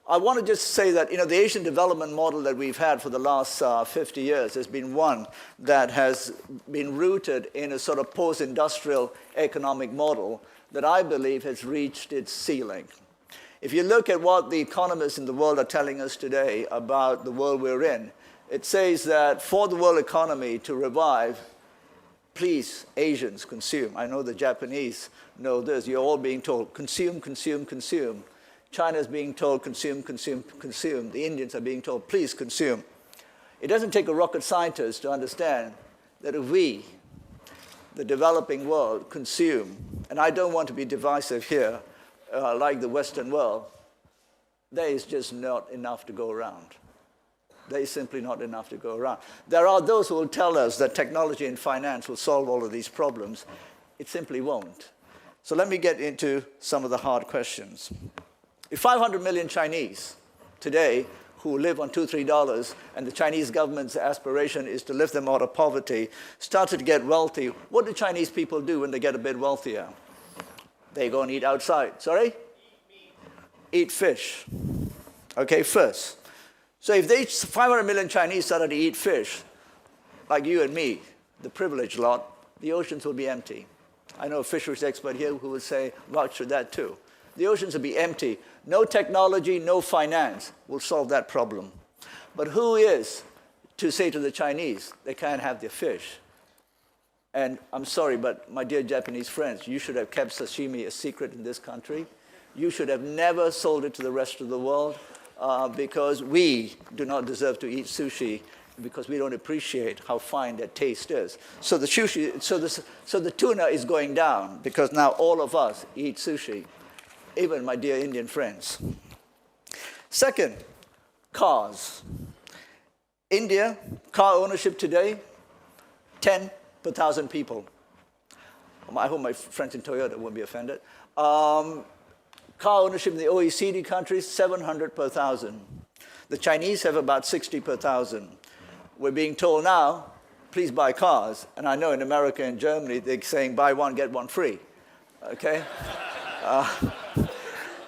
I want to just say that the Asian development model that we've had for the last 50 years has been one that has been rooted in a sort of post-industrial economic model that I believe has reached its ceiling. If you look at what the economists in the world are telling us today about the world we're in, it says that for the world economy to revive, please, Asians, consume. I know the Japanese know this. You're all being told, consume, consume, consume. China is being told, consume, consume, consume. The Indians are being told, please consume. It doesn't take a rocket scientist to understand that if we, the developing world, consume, and I don't want to be divisive here, like the Western world, there is just not enough to go around. There is simply not enough to go around. There are those who will tell us that technology and finance will solve all of these problems. It simply won't. So let me get into some of the hard questions. If 500 million Chinese today who live on $2, $3, and the Chinese government's aspiration is to lift them out of poverty, started to get wealthy, what do Chinese people do when they get a bit wealthier? They go and eat outside. Sorry? Eat fish. Okay, first. So if 500 million Chinese started to eat fish, like you and me, the privileged lot, the oceans will be empty. I know a fisheries expert here who will say, vouch for that too. The oceans will be empty. No technology, no finance will solve that problem. But who is to say to the Chinese, they can't have their fish? And I'm sorry, but my dear Japanese friends, you should have kept sashimi a secret in this country. You should have never sold it to the rest of the world because we do not deserve to eat sushi because we don't appreciate how fine that taste is. So the sushi, so the tuna is going down because now all of us eat sushi, even my dear Indian friends. Second, cars. India, car ownership today, 10 per 1,000 people. I hope my friends in Toyota won't be offended. Car ownership in the OECD countries, 700 per 1,000. The Chinese have about 60 per 1,000. We're being told now, please buy cars. And I know in America and Germany, they're saying buy one, get one free. Okay?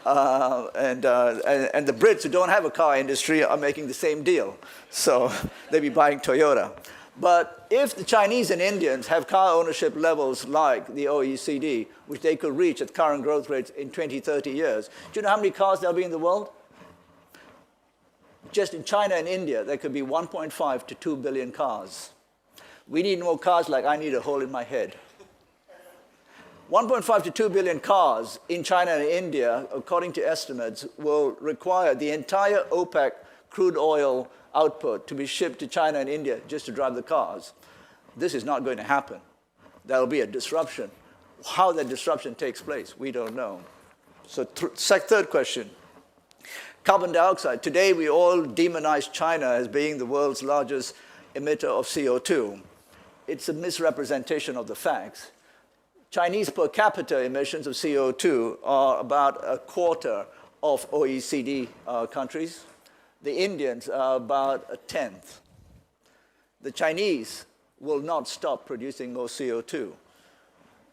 And the Brits who don't have a car industry are making the same deal. So they'll be buying Toyota. But if the Chinese and Indians have car ownership levels like the OECD, which they could reach at current growth rates in 20, 30 years, do you know how many cars there'll be in the world? Just in China and India, there could be 1.5 to 2 billion cars. We need more cars like I need a hole in my head. 1.5 to 2 billion cars in China and India, according to estimates, will require the entire OPEC crude oil output to be shipped to China and India just to drive the cars. This is not going to happen. There will be a disruption. How that disruption takes place, we don't know. So third question, carbon dioxide. Today, we all demonize China as being the world's largest emitter of CO2. It's a misrepresentation of the facts. Chinese per capita emissions of CO2 are about a quarter of OECD countries. The Indians are about a tenth. The Chinese will not stop producing more CO2.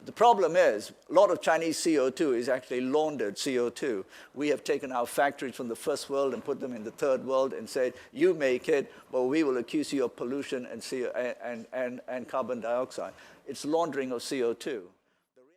The problem is, a lot of Chinese CO2 is actually laundered CO2. We have taken our factories from the first world and put them in the third world and said, you make it, but we will accuse you of pollution and carbon dioxide. It's laundering of CO2.